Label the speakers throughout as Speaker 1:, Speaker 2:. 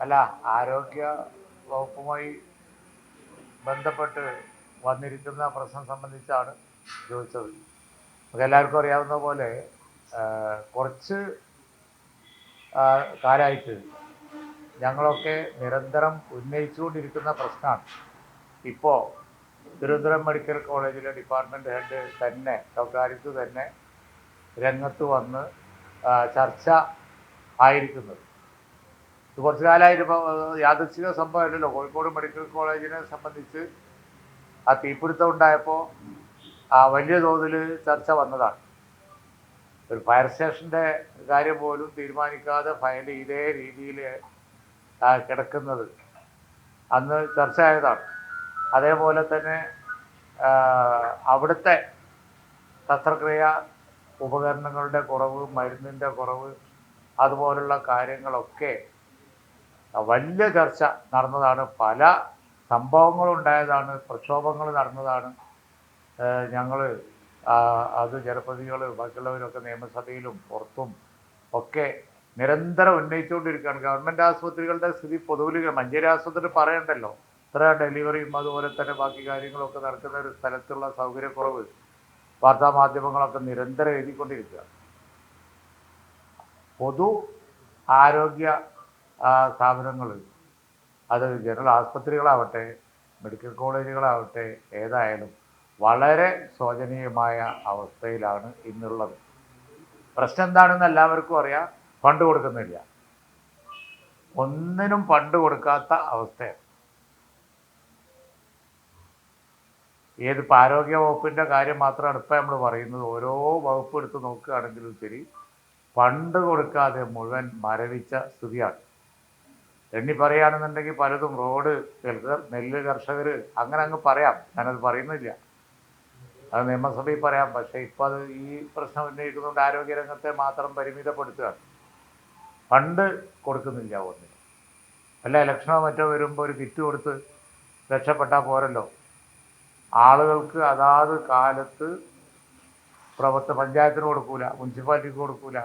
Speaker 1: അല്ല, ആരോഗ്യ വകുപ്പുമായി ബന്ധപ്പെട്ട് വന്നിരിക്കുന്ന പ്രശ്നം സംബന്ധിച്ചാണ് ചോദിച്ചത്. നമുക്ക് എല്ലാവർക്കും അറിയാവുന്ന പോലെ കുറച്ച് കാലമായിട്ട് ഞങ്ങളൊക്കെ നിരന്തരം ഉന്നയിച്ചുകൊണ്ടിരിക്കുന്ന പ്രശ്നമാണ്. ഇപ്പോൾ തിരുവനന്തപുരം മെഡിക്കൽ കോളേജിലെ ഡിപ്പാർട്ട്മെൻറ്റ് ഹെഡ് തന്നെ ഡോക്ടർ ആരിഫ് തന്നെ രംഗത്ത് വന്ന് ചർച്ച ആയിരിക്കുന്നത്. ഇത് കുറച്ചു കാലമായിട്ട് ഇപ്പോൾ യാദൃച്ഛിക സംഭവമല്ലല്ലോ. കോഴിക്കോട് മെഡിക്കൽ കോളേജിനെ സംബന്ധിച്ച് ആ തീപിടുത്തം ഉണ്ടായപ്പോൾ വലിയ തോതിൽ ചർച്ച വന്നതാണ്. ഒരു ഫയർ സ്റ്റേഷൻ്റെ കാര്യം പോലും തീരുമാനിക്കാതെ ഫയൽ ഇതേ രീതിയിൽ കിടക്കുന്നത് അന്ന് ചർച്ചയായതാണ്. അതേപോലെ തന്നെ അവിടുത്തെ ശസ്ത്രക്രിയ ഉപകരണങ്ങളുടെ കുറവ്, മരുന്നിൻ്റെ കുറവ്, അതുപോലുള്ള കാര്യങ്ങളൊക്കെ വലിയ ചർച്ച നടന്നതാണ്. പല സംഭവങ്ങളുണ്ടായതാണ്, പ്രക്ഷോഭങ്ങൾ നടന്നതാണ്. ഞങ്ങൾ അത് ജനപ്രതിനിധികൾ ബാക്കിയുള്ളവരൊക്കെ നിയമസഭയിലും പുറത്തും ഒക്കെ നിരന്തരം ഉന്നയിച്ചുകൊണ്ടിരിക്കുകയാണ്. ഗവൺമെൻറ് ആശുപത്രികളുടെ സ്ഥിതി പൊതുവിൽ മഞ്ചേരി ആശുപത്രി പറയണ്ടല്ലോ. ഇത്ര ഡെലിവറിയും അതുപോലെ തന്നെ ബാക്കി കാര്യങ്ങളൊക്കെ നടക്കുന്ന ഒരു സ്ഥലത്തുള്ള സൗകര്യക്കുറവ് വാർത്താമാധ്യമങ്ങളൊക്കെ നിരന്തരം എഴുതിക്കൊണ്ടിരിക്കുക. പൊതു ആരോഗ്യ സ്ഥാപനങ്ങൾ, അത് ജനറൽ ആശുപത്രികളാവട്ടെ മെഡിക്കൽ കോളേജുകളാവട്ടെ, ഏതായാലും വളരെ ശോചനീയമായ അവസ്ഥയിലാണ് ഇന്നുള്ളത്. പ്രശ്നം എന്താണെന്ന് എല്ലാവർക്കും അറിയാം. ഫണ്ട് കൊടുക്കുന്നില്ല, ഒന്നിനും ഫണ്ട് കൊടുക്കാത്ത അവസ്ഥയാണ്. ഏതിപ്പോൾ ആരോഗ്യ വകുപ്പിൻ്റെ കാര്യം മാത്രമാണ് ഇപ്പം നമ്മൾ പറയുന്നത്. ഓരോ വകുപ്പ് എടുത്ത് നോക്കുകയാണെങ്കിലും ശരി, ഫണ്ട് കൊടുക്കാതെ മുഴുവൻ മരവിച്ച സ്ഥിതിയാണ്. എണ്ണി പറയുകയാണെന്നുണ്ടെങ്കിൽ പലതും റോഡ്, നെല്ല് കർഷകർ, അങ്ങനെ അങ്ങ് പറയാം. ഞാനത് പറയുന്നില്ല, അത് നിയമസഭയിൽ പറയാം. പക്ഷേ ഇപ്പോൾ അത് ഈ പ്രശ്നം ഉന്നയിക്കുന്നതുകൊണ്ട് ആരോഗ്യരംഗത്തെ മാത്രം പരിമിതപ്പെടുത്തുകയാണ്. ഫണ്ട് കൊടുക്കുന്നില്ല ഒന്നിനും. അല്ല, ഇലക്ഷനോ മറ്റോ വരുമ്പോൾ ഒരു കിറ്റ് കൊടുത്ത് രക്ഷപ്പെട്ടാൽ പോരല്ലോ. ആളുകൾക്ക് അതാത് കാലത്ത് പഞ്ചായത്തിന് കൊടുക്കൂല, മുനിസിപ്പാലിറ്റിക്ക് കൊടുക്കൂല,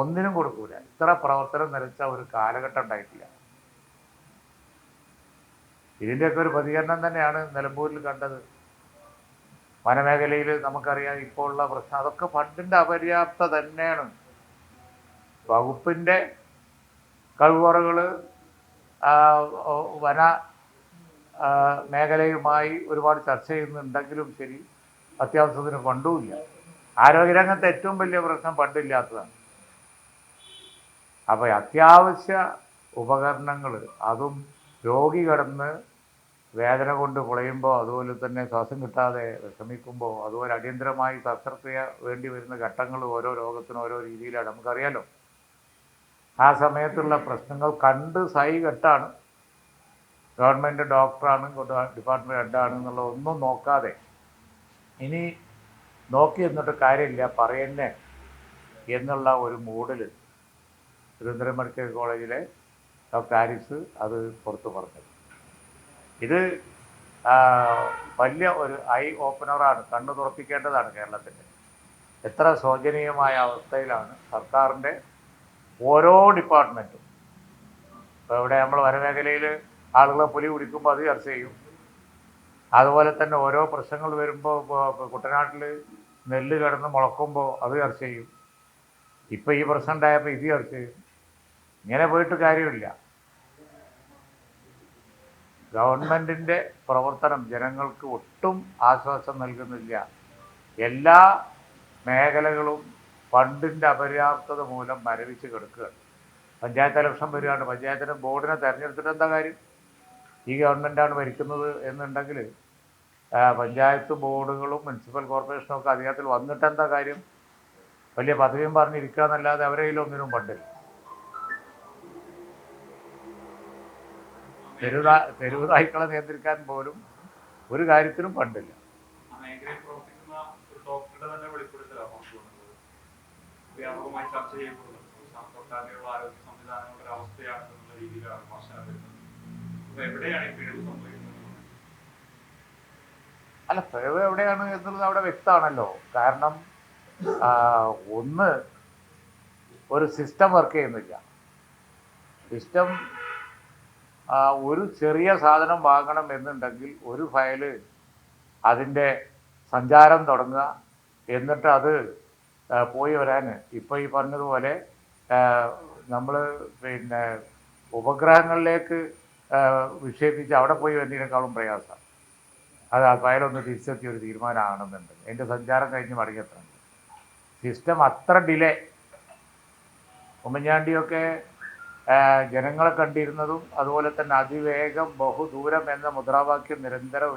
Speaker 1: ഒന്നിനും കൊടുക്കൂല. ഇത്ര പ്രവർത്തനം നിലച്ച ഒരു കാലഘട്ടം ഉണ്ടായിട്ടില്ല. ഇതിൻ്റെയൊക്കെ ഒരു പ്രതികരണം തന്നെയാണ് നിലമ്പൂരിൽ കണ്ടത്. വനമേഖലയിൽ നമുക്കറിയാം ഇപ്പോൾ ഉള്ള പ്രശ്നം. അതൊക്കെ ഫണ്ടിൻ്റെ അപര്യാപ്തത തന്നെയാണ്. വകുപ്പിൻ്റെ കഴിവുറകൾ വന മേഖലയുമായി ഒരുപാട് ചർച്ച ചെയ്യുന്നുണ്ടെങ്കിലും ശരി, അത്യാവശ്യത്തിന് ഫണ്ടുമില്ല. ആരോഗ്യരംഗത്തെ ഏറ്റവും വലിയ പ്രശ്നം ഫണ്ടില്ലാത്തതാണ്. അപ്പോൾ അത്യാവശ്യ ഉപകരണങ്ങൾ, അതും രോഗി കിടന്ന് വേദന കൊണ്ട് കുളയുമ്പോൾ, അതുപോലെ തന്നെ ശ്വാസം കിട്ടാതെ വിഷമിക്കുമ്പോൾ, അതുപോലെ അടിയന്തരമായി ശസ്ത്രക്രിയ വേണ്ടി വരുന്ന ഘട്ടങ്ങൾ ഓരോ രോഗത്തിനും ഓരോ രീതിയിലാണ്, നമുക്കറിയാലോ. ആ സമയത്തുള്ള പ്രശ്നങ്ങൾ കണ്ട് കെട്ടാണ്. ഗവൺമെൻറ് ഡോക്ടറാണ്, ഡിപ്പാർട്ട്മെൻറ്റ് ഹെഡാണ് എന്നുള്ള ഒന്നും നോക്കാതെ ഇനി നോക്കി എന്നിട്ട് കാര്യമില്ല പറയുന്നേ എന്നുള്ള ഒരു മൂഡിൽ തിരുവനന്തപുരം മെഡിക്കൽ കോളേജിലെ ഡോക്ടർ ആരിഫ് അത് പുറത്തു പറഞ്ഞത്. ഇത് വലിയ ഒരു ഐ ഓപ്പണറാണ്, കണ്ണു തുറപ്പിക്കേണ്ടതാണ് കേരളത്തിൻ്റെ. എത്ര ശോചനീയമായ അവസ്ഥയിലാണ് സർക്കാരിൻ്റെ ഓരോ ഡിപ്പാർട്ട്മെൻറ്റും. ഇപ്പോൾ ഇവിടെ നമ്മൾ വനമേഖലയിൽ ആളുകളെ പുലി പിടിക്കുമ്പോൾ അത് ചർച്ച ചെയ്യും. അതുപോലെ തന്നെ ഓരോ പ്രശ്നങ്ങൾ വരുമ്പോൾ, കുട്ടനാട്ടിൽ നെല്ല് കിടന്ന് മുളക്കുമ്പോൾ അത് ചർച്ച ചെയ്യും. ഇപ്പോൾ ഈ പ്രശ്നം ഉണ്ടായപ്പോൾ ഇത് ചർച്ച ചെയ്യും. ഇങ്ങനെ പോയിട്ട് കാര്യമില്ല. ഗവൺമെൻറ്റിൻ്റെ പ്രവർത്തനം ജനങ്ങൾക്ക് ഒട്ടും ആശ്വാസം നൽകുന്നില്ല. എല്ലാ മേഖലകളും ഫണ്ടിൻ്റെ അപര്യാപ്തത മൂലം മരവിച്ച് കിടക്കുകയാണ്. പഞ്ചായത്ത് ഇലക്ഷൻ വരികയാണ്. പഞ്ചായത്തിന് ബോർഡിനെ തിരഞ്ഞെടുത്തിട്ട് എന്താ കാര്യം? ഈ ഗവൺമെൻറ്റാണ് ഭരിക്കുന്നത് എന്നുണ്ടെങ്കിൽ പഞ്ചായത്ത് ബോർഡുകളും മുനിസിപ്പൽ കോർപ്പറേഷനും ഒക്കെ അധികാരത്തിൽ വന്നിട്ട് എന്താ കാര്യം? വലിയ പദവിയും പറഞ്ഞിരിക്കുക എന്നല്ലാതെ അവരെ കയ്യിലൊന്നിനും ഫണ്ടില്ല. തെരുവ് നായ്ക്കളെ നിയന്ത്രിക്കാൻ പോലും ഒരു കാര്യത്തിനും ഫണ്ടില്ല. അല്ല, പിഴവ് എവിടെയാണ് എന്നുള്ളത് അവിടെ വ്യക്തമാണല്ലോ. കാരണം ഒന്ന്, ഒരു സിസ്റ്റം വർക്ക് ചെയ്യുന്നില്ല. സിസ്റ്റം ഒരു ചെറിയ സാധനം വാങ്ങണം എന്നുണ്ടെങ്കിൽ ഒരു ഫയല് അതിൻ്റെ സഞ്ചാരം തുടങ്ങുക, എന്നിട്ട് അത് പോയി വരാൻ ഇപ്പോൾ ഈ പറഞ്ഞതുപോലെ നമ്മൾ പിന്നെ ഉപഗ്രഹങ്ങളിലേക്ക് വിക്ഷേപിച്ച് അവിടെ പോയി വരുന്നതിനേക്കാളും പ്രയാസമാണ്. അത് ആ ഫയലൊന്ന് തിരിച്ചെത്തിയ ഒരു തീരുമാനമാണെന്നുണ്ട് അതിൻ്റെ സഞ്ചാരം കഴിഞ്ഞ് മടങ്ങിയെത്തണം. സിസ്റ്റം അത്ര ഡിലേ. ഉമ്മൻചാണ്ടിയൊക്കെ ജനങ്ങളെ കണ്ടിരുന്നതും അതുപോലെ തന്നെ അതിവേഗം ബഹുദൂരം എന്ന മുദ്രാവാക്യം നിരന്തരം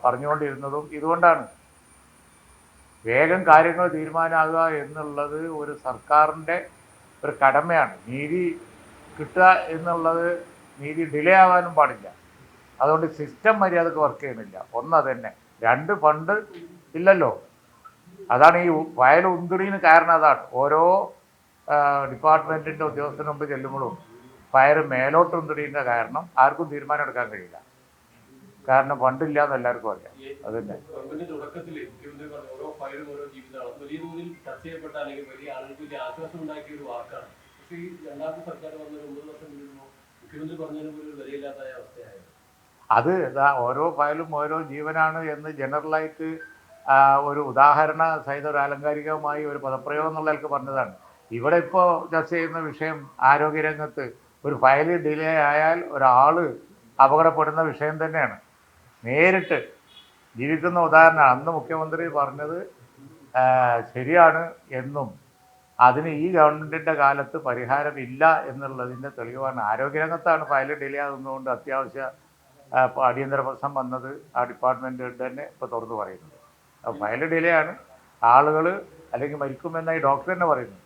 Speaker 1: പറഞ്ഞുകൊണ്ടിരുന്നതും ഇതുകൊണ്ടാണ്. വേഗം കാര്യങ്ങൾ തീരുമാനമാകുക എന്നുള്ളത് ഒരു സർക്കാരിൻ്റെ ഒരു കടമയാണ്. നീതി കിട്ടുക എന്നുള്ളത്, നീതി ഡിലേ ആവാനും പാടില്ല. അതുകൊണ്ട് സിസ്റ്റം മര്യാദക്ക് വർക്ക് ചെയ്യുന്നില്ല. ഒന്ന് തന്നെ. രണ്ട്, ഫണ്ട് ഇല്ലല്ലോ. അതാണ് ഈ ഫയൽ ഉന്തിടിന് കാരണം. അതാണ് ഓരോ ഡിപ്പാർട്ട്മെൻറ്റിൻ്റെ ഉദ്യോഗസ്ഥന് മുമ്പ് ചെല്ലുമ്പോഴും ഫയൽ മേലോട്ട് ഉന്തിടിൻ്റെ കാരണം ആർക്കും തീരുമാനം എടുക്കാൻ കഴിയില്ല. കാരണം ഫണ്ടില്ല എന്ന് എല്ലാവർക്കും അറിയാം. അതന്നെ അത് ഓരോ ഫയലും ഓരോ ജീവനാണ് എന്ന് ജനറലായിട്ട് ഒരു ഉദാഹരണ സഹിത ഒരു ആലങ്കാരികമായി ഒരു പദപ്രയോഗം എന്നുള്ളവർക്ക് പറഞ്ഞതാണ്. ഇവിടെ ഇപ്പോൾ ചർച്ച ചെയ്യുന്ന വിഷയം ആരോഗ്യരംഗത്ത് ഒരു ഫയൽ ഡിലേ ആയാൽ ഒരാൾ അപകടപ്പെടുന്ന വിഷയം തന്നെയാണ്. നേരിട്ട് ജീവിക്കുന്ന ഉദാഹരണമാണ്. അന്ന് മുഖ്യമന്ത്രി പറഞ്ഞത് ശരിയാണ് എന്നും അതിന് ഈ ഗവൺമെൻറ്റിൻ്റെ കാലത്ത് പരിഹാരമില്ല എന്നുള്ളതിൻ്റെ തെളിവാണ്. ആരോഗ്യരംഗത്താണ് ഫയൽ ഡിലേ ആകുന്നതുകൊണ്ട് അത്യാവശ്യ അടിയന്തര പ്രശ്നം വന്നത് ആ ഡിപ്പാർട്ട്മെൻറ്റ് തന്നെ ഇപ്പോൾ തുറന്നു പറയുന്നത്. ഫയൽ ഡിലേ ആണ്, ആളുകൾ അല്ലെങ്കിൽ മരിക്കുമെന്നായി ഡോക്ടർ തന്നെ പറയുന്നു.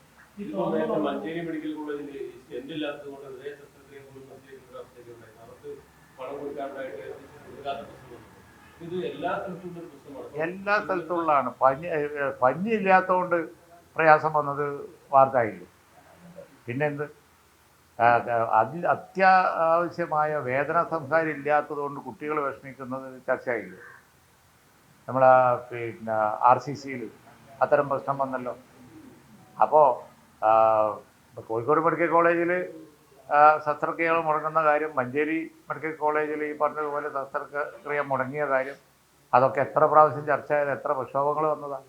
Speaker 1: എല്ലാ സ്ഥലത്തുള്ളതാണ്. പഞ്ഞി ഇല്ലാത്തതുകൊണ്ട് പ്രയാസം വന്നത് വാർത്തയില്ല. പിന്നെന്ത്, അതിൽ അത്യാവശ്യമായ വേദന സംസാരം ഇല്ലാത്തതുകൊണ്ട് കുട്ടികൾ വിഷമിക്കുന്നത് ചർച്ചയായില്ല. നമ്മൾ പിന്നെ RCCയിൽ അത്തരം പ്രശ്നം വന്നല്ലോ. അപ്പോൾ കോഴിക്കോട് മെഡിക്കൽ കോളേജിൽ ശസ്ത്രക്രിയകൾ മുടങ്ങുന്ന കാര്യം, മഞ്ചേരി മെഡിക്കൽ കോളേജിൽ ഈ പറഞ്ഞതുപോലെ ശസ്ത്രക്രിയ മുടങ്ങിയ കാര്യം, അതൊക്കെ എത്ര പ്രാവശ്യം ചർച്ച ചെയ്ത് എത്ര പ്രക്ഷോഭങ്ങൾ വന്നതാണ്.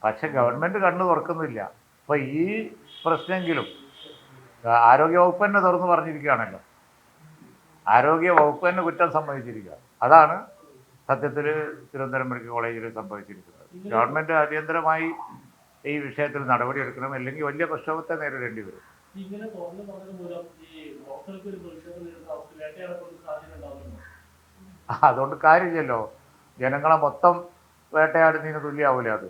Speaker 1: പക്ഷെ ഗവൺമെൻറ് കണ്ണു തുറക്കുന്നില്ല. അപ്പോൾ ഈ പ്രശ്നമെങ്കിലും ആരോഗ്യവകുപ്പ് തന്നെ തുറന്ന് പറഞ്ഞിരിക്കുകയാണല്ലോ. ആരോഗ്യവകുപ്പ് തന്നെ കുറ്റം സംഭവിച്ചിരിക്കുക. അതാണ് സത്യത്തിൽ തിരുവനന്തപുരം മെഡിക്കൽ കോളേജിൽ സംഭവിച്ചിരിക്കുന്നത്. ഗവൺമെൻറ് അടിയന്തരമായി ഈ വിഷയത്തിൽ നടപടിയെടുക്കണം, അല്ലെങ്കിൽ വലിയ പ്രക്ഷോഭത്തെ നേരിടേണ്ടി വരും. അതുകൊണ്ട് കാര്യമില്ലല്ലോ. ജനങ്ങളെ മൊത്തം വേട്ടയാടുന്നതിന് തുല്യമാവില്ല അത്.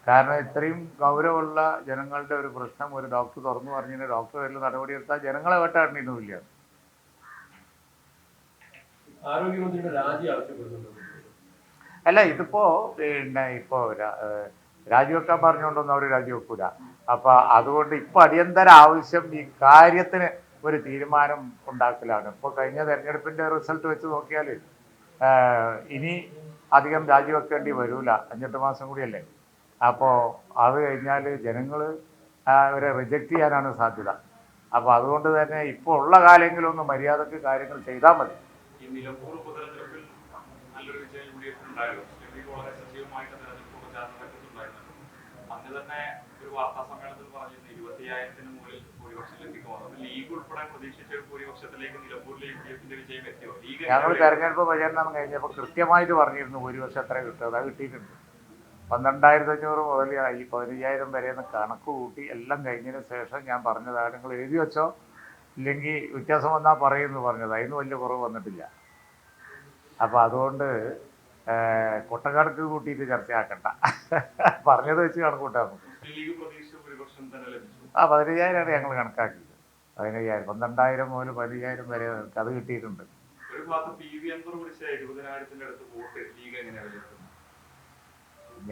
Speaker 1: കാരണം ഇത്രയും ഗൗരവമുള്ള ജനങ്ങളുടെ ഒരു പ്രശ്നം ഒരു ഡോക്ടർ തുറന്നു പറഞ്ഞതിന് ഡോക്ടർ വല്ല നടപടിയെടുത്താൽ ജനങ്ങളെ വേട്ടയാടുന്നതിന് തുല്യമാണ്. അല്ല, ഇതിപ്പോ പിന്നെ ഇപ്പോൾ രാജിവെക്കാൻ പറഞ്ഞുകൊണ്ടൊന്നും അവർ രാജിവെക്കൂല. അപ്പോൾ അതുകൊണ്ട് ഇപ്പോൾ അടിയന്തര ആവശ്യം ഈ കാര്യത്തിന് ഒരു തീരുമാനം ഉണ്ടാക്കലാണ്. ഇപ്പോൾ കഴിഞ്ഞ തെരഞ്ഞെടുപ്പിൻ്റെ റിസൾട്ട് വെച്ച് നോക്കിയാൽ ഇനി അധികം രാജിവെക്കേണ്ടി വരില്ല. 5-8 മാസം കൂടിയല്ലേ. അപ്പോൾ അത് കഴിഞ്ഞാൽ ജനങ്ങൾ അവരെ റിജക്റ്റ് ചെയ്യാനാണ് സാധ്യത. അപ്പോൾ അതുകൊണ്ട് തന്നെ ഇപ്പോൾ ഉള്ള കാലമെങ്കിലും ഒന്ന് മര്യാദക്ക് കാര്യങ്ങൾ ചെയ്താൽ മതി. ഞങ്ങൾ തെരഞ്ഞെടുപ്പ് പ്രചരണം കഴിഞ്ഞപ്പോൾ കൃത്യമായിട്ട് പറഞ്ഞിരുന്നു ഭൂരിപക്ഷം എത്ര കിട്ടുക. അത് കിട്ടിയിട്ടുണ്ട്. 12,500 മുതൽ ഈ 15,000 വരെ എന്ന് കണക്ക് കൂട്ടി എല്ലാം കഴിഞ്ഞതിന് ശേഷം ഞാൻ പറഞ്ഞതാണ്, നിങ്ങൾ എഴുതി വെച്ചോ, ഇല്ലെങ്കിൽ വ്യത്യാസം വന്നാൽ പറയുമെന്ന് പറഞ്ഞത്. അതിന് വലിയ കുറവ് വന്നിട്ടില്ല. അപ്പോൾ അതുകൊണ്ട് കൊട്ടക്കണക്ക് കൂട്ടിയിട്ട് ചർച്ചയാക്കണ്ട, പറഞ്ഞത് വെച്ച് കണക്കൂട്ടാം നമുക്ക്. 15,000 ഞങ്ങൾ കണക്കാക്കിയത്. 15,000, 12,000 മുതൽ 15,000 വരെ അത് കിട്ടിയിട്ടുണ്ട്.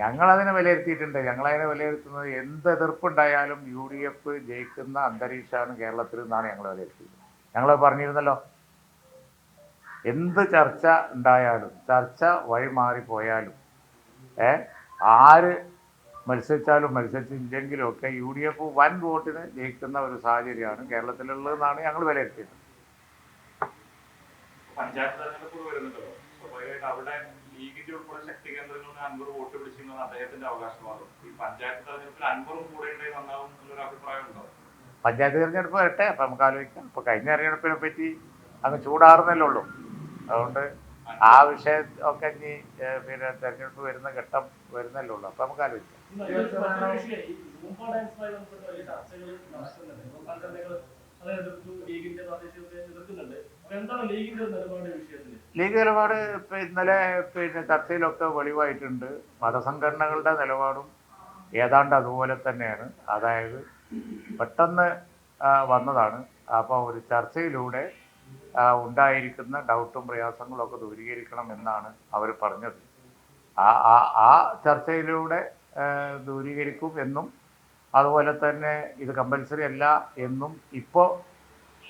Speaker 1: ഞങ്ങളതിനെ വിലയിരുത്തിയിട്ടുണ്ട്. ഞങ്ങളതിനെ വിലയിരുത്തുന്നത് എന്ത് എതിർപ്പുണ്ടായാലും UDF ജയിക്കുന്ന അന്തരീക്ഷമാണ് കേരളത്തിൽ നിന്നാണ് ഞങ്ങൾ വിലയിരുത്തിയത്. ഞങ്ങൾ പറഞ്ഞിരുന്നല്ലോ, എന്ത് ചർച്ച ഉണ്ടായാലും, ചർച്ച വഴി മാറിപ്പോയാലും ആര് മത്സരിച്ചാലും മത്സരിച്ചില്ലെങ്കിലും ഒക്കെ UDF വൻ വോട്ടിന് ജയിക്കുന്ന ഒരു സാഹചര്യമാണ് കേരളത്തിലുള്ളതെന്നാണ് ഞങ്ങൾ വിലയിരുത്തിയത്.
Speaker 2: പഞ്ചായത്ത് തെരഞ്ഞെടുപ്പ് വരുന്നുണ്ടല്ലോ, സ്വാഭാവികമായിട്ട് അവിടെ ലീഗിന്റെ ഉൾപ്പെടെ ശക്തി കേന്ദ്രങ്ങളിൽ അൻവർ വോട്ട് പിടിച്ചിരുന്നത് അദ്ദേഹത്തിന്റെ അവകാശവാദം. ഈ പഞ്ചായത്ത് തെരഞ്ഞെടുപ്പിൽ അൻവറും കൂടെ ഉണ്ടെങ്കിൽ നന്നാവും എന്നൊരു അഭിപ്രായം ഉണ്ടോ?
Speaker 1: പഞ്ചായത്ത് തിരഞ്ഞെടുപ്പ് വരട്ടെ, അപ്പം നമുക്ക് ആലോചിക്കാം. ഇപ്പോൾ കഴിഞ്ഞ തെരഞ്ഞെടുപ്പിനെ പറ്റി അങ്ങ് ചൂടാറുന്നല്ലേ ഉള്ളൂ. അതുകൊണ്ട് ആ വിഷയം ഒക്കെ ഇനി പിന്നെ തെരഞ്ഞെടുപ്പ് വരുന്ന ഘട്ടം വരുന്നല്ലേ ഉള്ളൂ. അപ്പം നമുക്ക് ആലോചിക്കാം. ലീഗ് നിലപാട് ഇന്നലെ ചർച്ചയിലൊക്കെ വെളിവായിട്ടുണ്ട്. മതസംഘടനകളുടെ നിലപാടും ഏതാണ്ട് അതുപോലെ തന്നെയാണ്. അതായത് പെട്ടെന്ന് വന്നതാണ്. അപ്പോൾ ഒരു ചർച്ചയിലൂടെ ഉണ്ടായിരിക്കുന്ന ഡൗട്ടും പ്രയാസങ്ങളും ഒക്കെ ദൂരീകരിക്കണം എന്നാണ് അവർ പറഞ്ഞത്. ആ ചർച്ചയിലൂടെ ദൂരീകരിക്കും എന്നും അതുപോലെ തന്നെ ഇത് കമ്പൽസറി അല്ല എന്നും ഇപ്പോൾ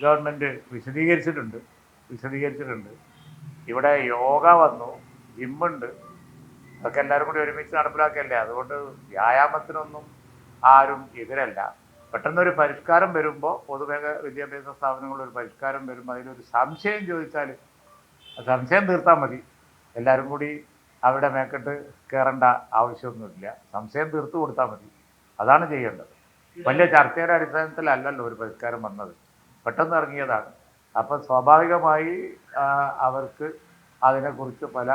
Speaker 1: ഗവൺമെൻറ് വിശദീകരിച്ചിട്ടുണ്ട്. ഇവിടെ യോഗ വന്നു, ജിമ്മുണ്ട്, അതൊക്കെ എല്ലാവരും കൂടി ഒരുമിച്ച് നടപ്പിലാക്കിയല്ലേ. അതുകൊണ്ട് വ്യായാമത്തിനൊന്നും ആരും എതിരല്ല. പെട്ടെന്നൊരു പരിഷ്കാരം വരുമ്പോൾ, പൊതുമേഖല വിദ്യാഭ്യാസ സ്ഥാപനങ്ങളൊരു പരിഷ്കാരം വരുമ്പോൾ അതിലൊരു സംശയം ചോദിച്ചാൽ സംശയം തീർത്താൽ മതി. എല്ലാവരും കൂടി അവിടെ മേക്കെട്ട് കയറേണ്ട ആവശ്യമൊന്നുമില്ല. സംശയം തീർത്തു കൊടുത്താൽ മതി. അതാണ് ചെയ്യേണ്ടത്. വലിയ ചർച്ചയുടെ അടിസ്ഥാനത്തിലല്ലല്ലോ ഒരു പരിഷ്കാരം വന്നത്, പെട്ടെന്ന് ഇറങ്ങിയതാണ്. അപ്പം സ്വാഭാവികമായി അവർക്ക് അതിനെക്കുറിച്ച് പല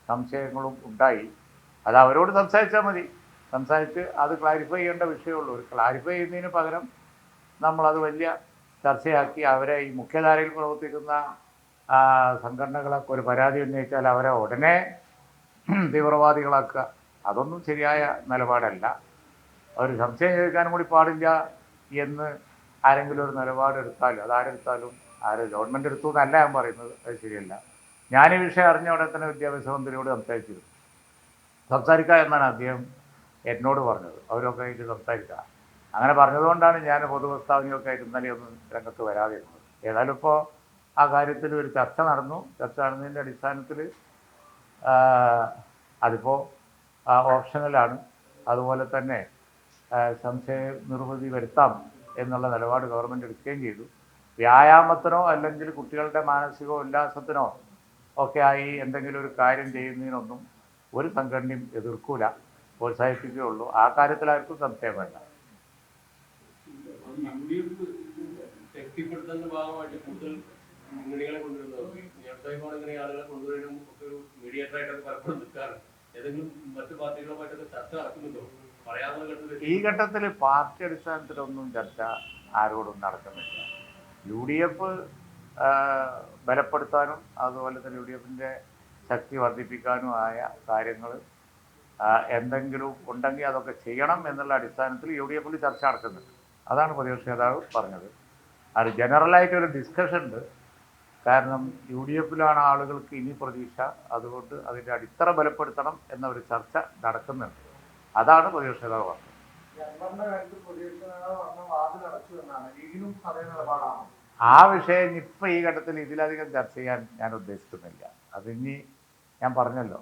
Speaker 1: സംശയങ്ങളും ഉണ്ടായി. അത് അവരോട് സംസാരിച്ചാൽ മതി. സംസാരിച്ച് അത് ക്ലാരിഫൈ ചെയ്യേണ്ട വിഷയമുള്ളൂ. ഒരു ക്ലാരിഫൈ ചെയ്യുന്നതിന് പകരം നമ്മളത് വലിയ ചർച്ചയാക്കി അവരെ ഈ മുഖ്യധാരയിൽ പ്രവർത്തിക്കുന്ന സംഘടനകളൊക്കെ ഒരു പരാതി ഉന്നയിച്ചാൽ അവരെ ഉടനെ തീവ്രവാദികളാക്കുക, അതൊന്നും ശരിയായ നിലപാടല്ല. അവർ സംശയം ചോദിക്കാനും കൂടി പാടില്ല എന്ന് ആരെങ്കിലും ഒരു നിലപാടെടുത്താൽ അതാരെടുത്താലും ഗവൺമെൻറ് എടുത്തു എന്നല്ല ഞാൻ പറയുന്നത്, അത് ശരിയല്ല. ഞാൻ ഈ വിഷയം അറിഞ്ഞ ഉടനെ തന്നെ വിദ്യാഭ്യാസ മന്ത്രിയോട് സംസാരിക്കുക എന്നാണ് അദ്ദേഹം എന്നോട് പറഞ്ഞത്. അവരൊക്കെ ആയിട്ട് സംസാരിക്കുക. അങ്ങനെ പറഞ്ഞതുകൊണ്ടാണ് ഞാൻ പൊതുപ്രസ്താവനയൊക്കെ ആയിട്ട് ഇന്നലെ ഒന്നും രംഗത്ത് വരാതിരുന്നത്. ഏതായാലും ഇപ്പോൾ ആ കാര്യത്തിൽ ഒരു ചർച്ച നടന്നതിൻ്റെ അടിസ്ഥാനത്തിൽ അതിപ്പോൾ ഓപ്ഷണലാണ്. അതുപോലെ തന്നെ സംശയ നിർവൃതി വരുത്താം എന്നുള്ള നിലപാട് ഗവൺമെൻറ് എടുക്കുകയും ചെയ്തു. വ്യായാമത്തിനോ അല്ലെങ്കിൽ കുട്ടികളുടെ മാനസിക ഉല്ലാസത്തിനോ ഒക്കെ ആയി എന്തെങ്കിലും ഒരു കാര്യം ചെയ്യുന്നതിനൊന്നും ഒരു സംഘടനയും എതിർക്കൂല, പ്രോത്സാഹിപ്പിക്കുകയുള്ളൂ. ആ കാര്യത്തിൽ ആർക്കും സംശയം വേണ്ട. ഈ ഘട്ടത്തിൽ പാർട്ടി അടിസ്ഥാനത്തിലൊന്നും ചർച്ച ആരോടും നടക്കുന്നില്ല. UDF ബലപ്പെടുത്താനും അതുപോലെ തന്നെ UDFൻ്റെ ശക്തി വർദ്ധിപ്പിക്കാനുമായ കാര്യങ്ങൾ എന്തെങ്കിലും ഉണ്ടെങ്കിൽ അതൊക്കെ ചെയ്യണം എന്നുള്ള അടിസ്ഥാനത്തിൽ UDFൽ ചർച്ച നടക്കുന്നുണ്ട്. അതാണ് പ്രതിപക്ഷ നേതാവ് പറഞ്ഞത്. അത് ജനറലായിട്ടൊരു ഡിസ്കഷൻ ഉണ്ട്. കാരണം UDFലാണ് ആളുകൾക്ക് ഇനി പ്രതീക്ഷ. അതുകൊണ്ട് അതിൻ്റെ അടിത്തറ ബലപ്പെടുത്തണം എന്ന ഒരു ചർച്ച നടക്കുന്നുണ്ട്. അതാണ് പ്രതിപക്ഷ നേതാവ് പറഞ്ഞത്. ആ വിഷയം ഇപ്പം ഈ ഘട്ടത്തിൽ ഇതിലധികം ചർച്ച ചെയ്യാൻ ഞാൻ ഉദ്ദേശിക്കുന്നില്ല. അതിനി ഞാൻ പറഞ്ഞല്ലോ,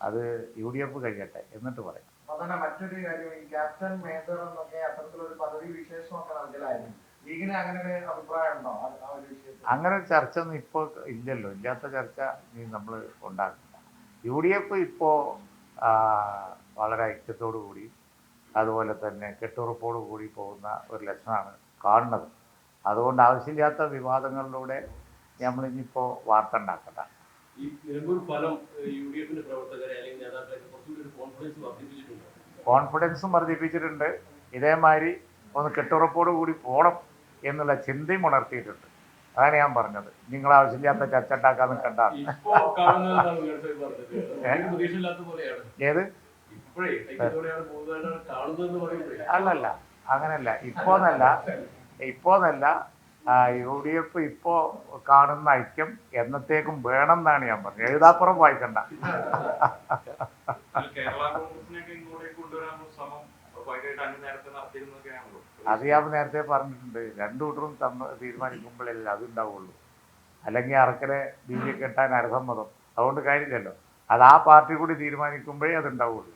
Speaker 1: അത് UDF കഴിയട്ടെ എന്നിട്ട് പറയാം.
Speaker 3: അതന്നെ മറ്റൊരു കാര്യം, ഈ ക്യാപ്റ്റൻ മേജർ എന്നൊക്കെ അത്തരത്തിലൊരു പദവി വിശേഷമൊക്കെ നൽകലായിരുന്നു. ലീഗിന് അങ്ങനെ ഒരു അഭിപ്രായം ഉണ്ടോ ആ ഒരു വിഷയത്തിൽ?
Speaker 1: അങ്ങനെ ഒരു ചർച്ച ഒന്നും ഇപ്പോൾ ഇല്ലല്ലോ. ഇല്ലാത്ത ചർച്ച നമ്മൾ ഉണ്ടാക്കില്ല. UDF ഇപ്പോൾ വളരെ ഐക്യത്തോടു കൂടി അതുപോലെ തന്നെ കെട്ടുറപ്പോടു കൂടി പോകുന്ന ഒരു ലക്ഷണമാണ് കാണുന്നത്. അതുകൊണ്ട് ആവശ്യമില്ലാത്ത വിവാദങ്ങളിലൂടെ നമ്മളിനിപ്പോൾ വാർത്ത ഉണ്ടാക്കണ്ട. കോൺഫിഡൻസും വർദ്ധിപ്പിച്ചിട്ടുണ്ട്. ഇതേമാതിരി ഒന്ന് കെട്ടുറപ്പോടു കൂടി പോകണം എന്നുള്ള ചിന്തയും ഉണർത്തിയിട്ടുണ്ട്. അതാണ് ഞാൻ പറഞ്ഞത്. നിങ്ങൾ ആവശ്യമില്ലാത്ത ചർച്ച ഉണ്ടാക്കാൻ നിൽക്കണ്ട. ഏത് അല്ലല്ല, അങ്ങനല്ല. ഇപ്പോന്നല്ല UDF ഇപ്പോൾ കാണുന്ന ഐക്യം എന്നത്തേക്കും വേണം എന്നാണ് ഞാൻ പറഞ്ഞത്. എഴുതാപ്പുറം വായിക്കണ്ട. അത് ഞാൻ നേരത്തെ പറഞ്ഞിട്ടുണ്ട്. രണ്ടു കൂട്ടരും തീരുമാനിക്കുമ്പോഴല്ലേ അതുണ്ടാവുള്ളൂ. അല്ലെങ്കിൽ അറക്കരെ BJP കെട്ടാൻ അർഹമ്മതം. അതുകൊണ്ട് കാര്യമില്ലല്ലോ. അത് ആ പാർട്ടി കൂടി തീരുമാനിക്കുമ്പോഴേ അതുണ്ടാവുള്ളൂ.